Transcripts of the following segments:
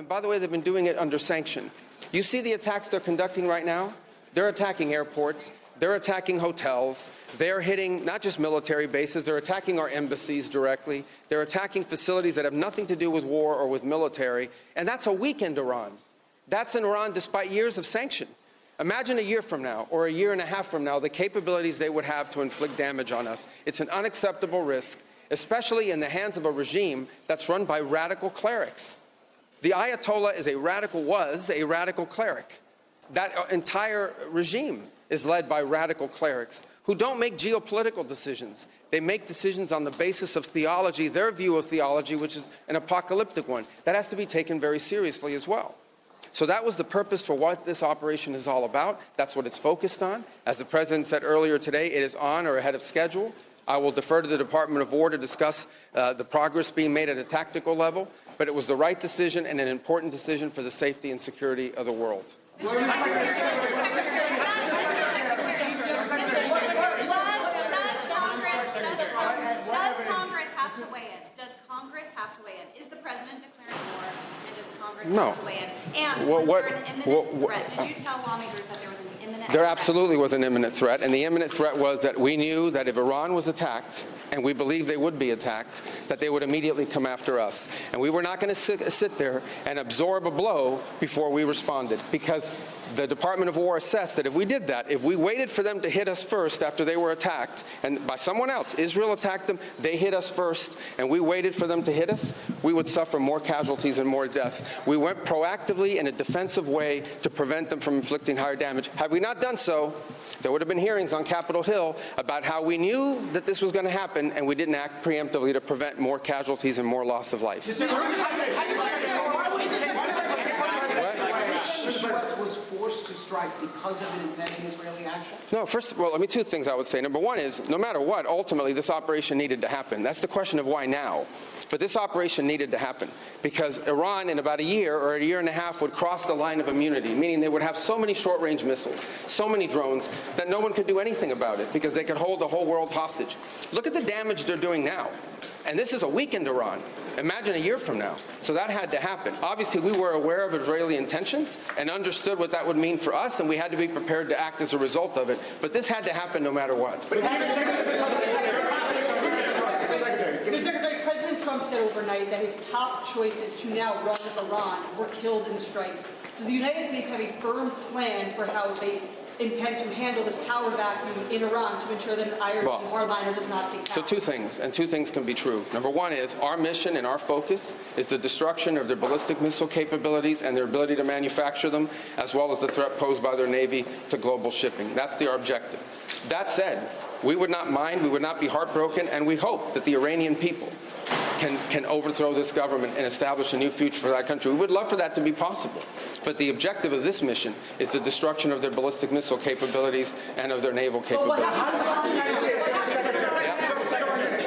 And by the way, they've been doing it under sanction. You see the attacks they're conducting right now? They're attacking airports. They're attacking hotels. They're hitting not just military bases. They're attacking our embassies directly. They're attacking facilities that have nothing to do with war or with military. And that's a weakened Iran. That's in Iran despite years of sanction. Imagine a year from now or a year and a half from now the capabilities they would have to inflict damage on us. It's an unacceptable risk, especially in the hands of a regime that's run by radical clerics. The Ayatollah was a radical cleric. That entire regime is led by radical clerics who don't make geopolitical decisions. They make decisions on the basis of theology, their view of theology, which is an apocalyptic one. That has to be taken very seriously as well. So that was the purpose for what this operation is all about. That's what it's focused on. As the President said earlier today, it is on or ahead of schedule. I will defer to the Department of War to discuss the progress being made at a tactical level, but it was the right decision and an important decision for the safety and security of the world. Does Congress have to weigh in? Does Congress have to weigh in? Is the President declaring war, and does Congress have to weigh in? And was there an imminent threat? Did you tell lawmakers that there was an imminent threat? There absolutely was an imminent threat, and the imminent threat was that we knew that if Iran was attacked, and we believed they would be attacked, that they would immediately come after us. And we were not going to sit there and absorb a blow before we responded, because the Department of War assessed that if we did that, if we waited for them to hit us first after they were attacked, and by someone else, Israel attacked them, they hit us first, and we waited for them to hit us, we would suffer more casualties and more deaths. We went proactively in a defensive way to prevent them from inflicting higher damage. Had we not done so, there would have been hearings on Capitol Hill about how we knew that this was going to happen, and we didn't act preemptively to prevent more casualties and more loss of life. Was forced to strike because of an impending Israeli action? No, first of all, two things I would say. Number one is, no matter what, ultimately this operation needed to happen. That's the question of why now. But this operation needed to happen because Iran in about a year or a year and a half would cross the line of immunity, meaning they would have so many short-range missiles, so many drones, that no one could do anything about it because they could hold the whole world hostage. Look at the damage they're doing now. And this is a weakened Iran. Imagine a year from now. So that had to happen. Obviously, we were aware of Israeli intentions and understood what that would mean for us, and we had to be prepared to act as a result of it. But this had to happen no matter what. Secretary, President Trump said overnight that his top choices to now run with Iran were killed in the strikes. Does the United States have a firm plan for how they intend to handle this power vacuum in Iran to ensure that an Irish warliner does not take power? So two things, and two things can be true. Number one is our mission and our focus is the destruction of their ballistic missile capabilities and their ability to manufacture them, as well as the threat posed by their Navy to global shipping. That's their objective. That said, we would not mind, we would not be heartbroken, and we hope that the Iranian people can overthrow this government and establish a new future for that country. We would love for that to be possible. But the objective of this mission is the destruction of their ballistic missile capabilities and of their naval capabilities.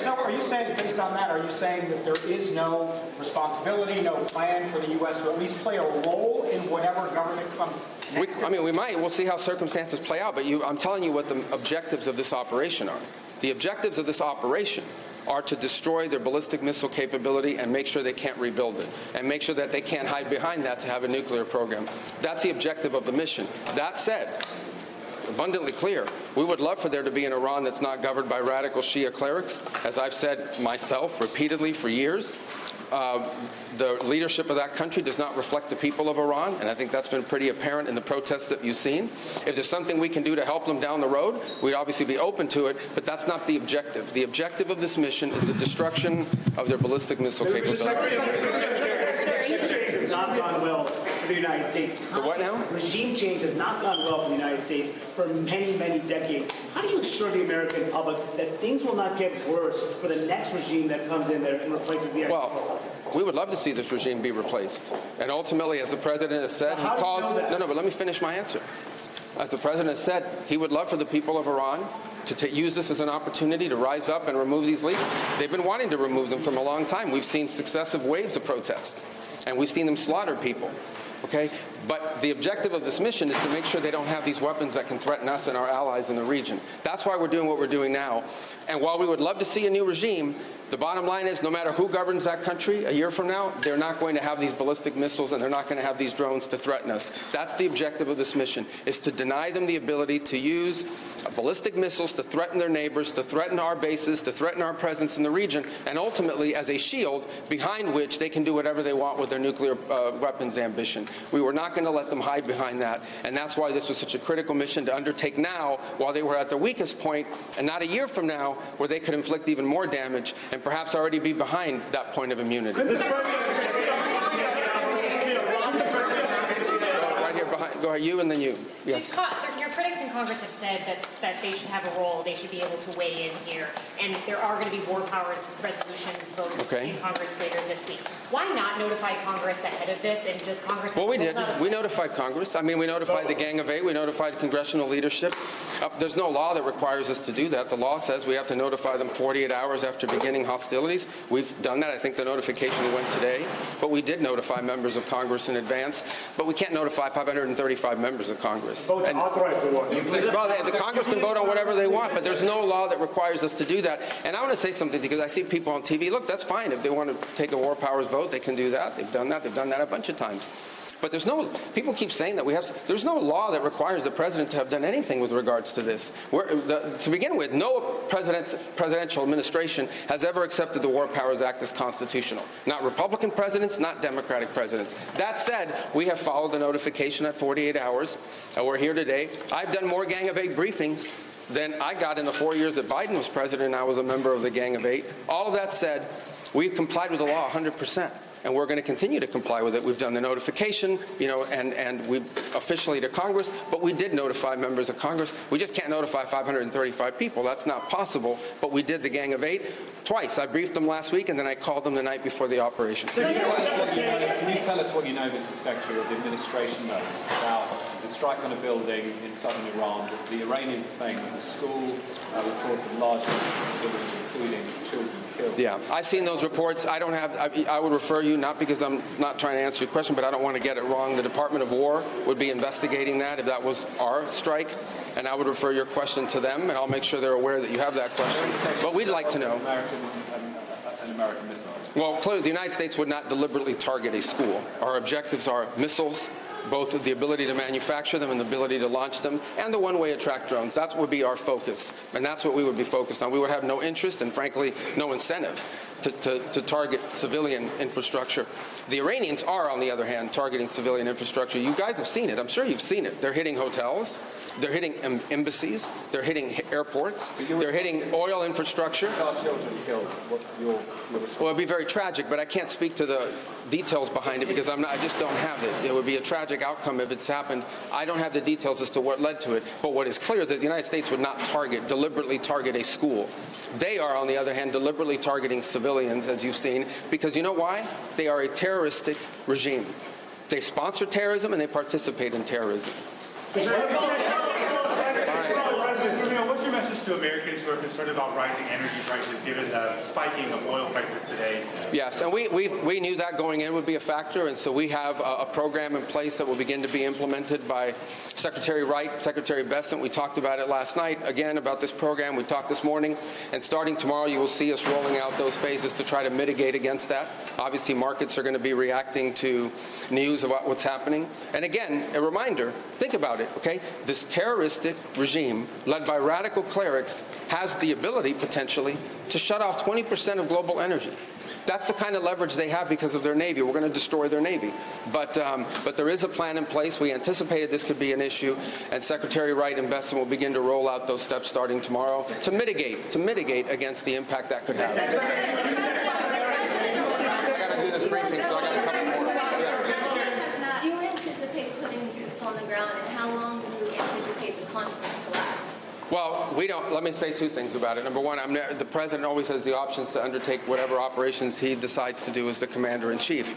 So are you saying, based on that, are you saying that there is no responsibility, no plan for the U.S. to at least play a role in whatever government comes next? We might. We'll see how circumstances play out. But I'm telling you what the objectives of this operation are. The objectives of this operation are to destroy their ballistic missile capability and make sure they can't rebuild it, and make sure that they can't hide behind that to have a nuclear program. That's the objective of the mission. That said, abundantly clear, we would love for there to be an Iran that's not governed by radical Shia clerics. As I've said myself repeatedly for years, the leadership of that country does not reflect the people of Iran, and I think that's been pretty apparent in the protests that you've seen. If there's something we can do to help them down the road, we'd obviously be open to it, but that's not the objective. The objective of this mission is the destruction of their ballistic missile capability. Has not gone well for the United States. The what now? Regime change has not gone well for the United States for many, many decades. How do you assure the American public that things will not get worse for the next regime that comes in there and replaces the Well, we would love to see this regime be replaced. And ultimately, as the President has said, he calls... No, but let me finish my answer. As the President has said, he would love for the people of Iran to use this as an opportunity to rise up and remove these leaders. They've been wanting to remove them from a long time. We've seen successive waves of protests, and we've seen them slaughter people. Okay? But the objective of this mission is to make sure they don't have these weapons that can threaten us and our allies in the region. That's why we're doing what we're doing now. And while we would love to see a new regime, The bottom line is, no matter who governs that country a year from now, they're not going to have these ballistic missiles and they're not going to have these drones to threaten us. That's the objective of this mission, is to deny them the ability to use ballistic missiles to threaten their neighbors, to threaten our bases, to threaten our presence in the region, and ultimately as a shield behind which they can do whatever they want with their nuclear weapons ambition. We were not going to let them hide behind that, and that's why this was such a critical mission to undertake now while they were at their weakest point, and not a year from now where they could inflict even more damage and perhaps already be behind that point of immunity. Right here behind. Go ahead, you and then you. Yes. Your critics in Congress have said that they should have a role, they should be able to weigh in here, and there are going to be war powers resolutions votes in Congress later this week. Why not notify Congress ahead of this, and does Congress... Well, we did. We notified Congress. I mean, we notified the Gang of Eight. We notified congressional leadership. There's no law that requires us to do that. The law says we have to notify them 48 hours after beginning hostilities. We've done that. I think the notification went today. But we did notify members of Congress in advance. But we can't notify 535 members of Congress. Vote to authorize the war. Well, the Congress can vote on whatever they want, but there's no law that requires us to do that. And I want to say something, because I see people on TV. Look, that's fine. If they want to take a war powers vote, they can do that. They've done that. They've done that a bunch of times. But there's no, people keep saying that there's no law that requires the president to have done anything with regards to this. To begin with, no presidential administration has ever accepted the War Powers Act as constitutional. Not Republican presidents, not Democratic presidents. That said, we have followed the notification at 48 hours. We're here today. I've done more Gang of Eight briefings than I got in the 4 years that Biden was president and I was a member of the Gang of Eight. All of that said, we've complied with the law 100%. And we're going to continue to comply with it. We've done the notification, and we officially to Congress, but we did notify members of Congress. We just can't notify 535 people. That's not possible. But we did the Gang of Eight twice. I briefed them last week, and then I called them the night before the operation. Can you tell us what you know, Mr. Secretary, of the administration knows about the strike on a building in southern Iran that the Iranians are saying was a school, reports of large numbers of civilians, including children, killed? Yeah, I've seen those reports. I would refer you, not because I'm not trying to answer your question, but I don't want to get it wrong. The Department of War would be investigating that if that was our strike, and I would refer your question to them, and I'll make sure they're aware that you have that question. But we'd like to know. American missiles. Well, clearly, the United States would not deliberately target a school. Our objectives are missiles, both the ability to manufacture them and the ability to launch them, and the one-way attract drones. That would be our focus, and that's what we would be focused on. We would have no interest and, frankly, no incentive to target civilian infrastructure. The Iranians are, on the other hand, targeting civilian infrastructure. You guys have seen it. I'm sure you've seen it. They're hitting hotels. They're hitting embassies. They're hitting airports. They're hitting oil infrastructure. Our children killed. Well, it'd be very tragic, but I can't speak to the details behind it because I just don't have it. It would be a tragic outcome if it's happened. I don't have the details as to what led to it. But what is clear is that the United States would not deliberately target a school. They are, on the other hand, deliberately targeting civilians, as you've seen, because you know why? They are a terroristic regime. They sponsor terrorism and they participate in terrorism. What's your message to Americans who are concerned about rising energy prices given the spiking of oil prices today? Yes, and we knew that going in would be a factor, and so we have a program in place that will begin to be implemented by Secretary Wright, Secretary Bessent. We talked about it last night, again, about this program. We talked this morning, and starting tomorrow you will see us rolling out those phases to try to mitigate against that. Obviously, markets are going to be reacting to news about what's happening. And again, a reminder, think about it, okay? This terroristic regime, led by radical clerics, has the ability, potentially, to shut off 20% of global energy. That's the kind of leverage they have because of their Navy. We're going to destroy their Navy. But there is a plan in place. We anticipated this could be an issue, and Secretary Wright and Bessent will begin to roll out those steps starting tomorrow to mitigate against the impact that could have. I got to do this briefing, so I got a couple more. Yeah. Do you anticipate putting boots on the ground, and how long do you anticipate the conflict to last? Well, we don't. Let me say two things about it. Number one, the president always has the options to undertake whatever operations he decides to do as the commander-in-chief.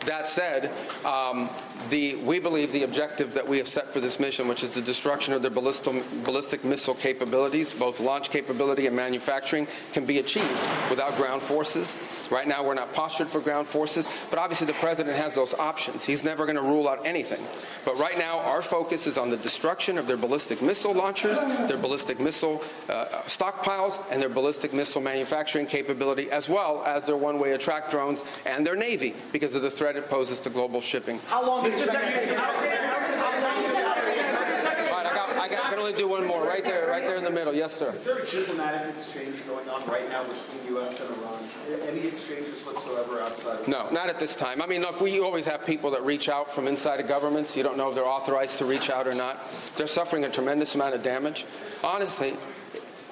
That said, we believe the objective that we have set for this mission, which is the destruction of their ballistic missile capabilities, both launch capability and manufacturing, can be achieved without ground forces. Right now, we're not postured for ground forces, but obviously the president has those options. He's never going to rule out anything. But right now, our focus is on the destruction of their ballistic missile launchers, their ballistic missile stockpiles, and their ballistic missile manufacturing capability, as well as their one-way attract drones and their Navy, because of the threat it poses to global shipping. How long is it? I can only do one more. Right there in the middle. Yes, sir. Is there a diplomatic exchange going on right now between the U.S. and Iran? Any exchanges whatsoever outside of No, not at this time. I mean, look, we always have people that reach out from inside of governments. You don't know if they're authorized to reach out or not. They're suffering a tremendous amount of damage. Honestly,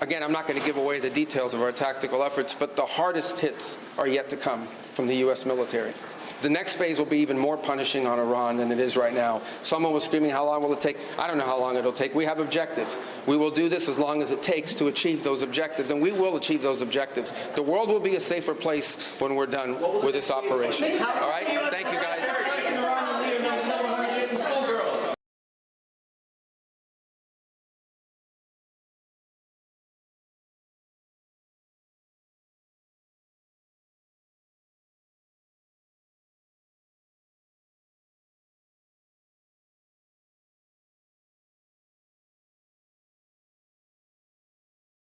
again, I'm not going to give away the details of our tactical efforts, but the hardest hits are yet to come from the U.S. military. The next phase will be even more punishing on Iran than it is right now. Someone was screaming, how long will it take? I don't know how long it'll take. We have objectives. We will do this as long as it takes to achieve those objectives, and we will achieve those objectives. The world will be a safer place when we're done with this operation. All right? Thank you, guys.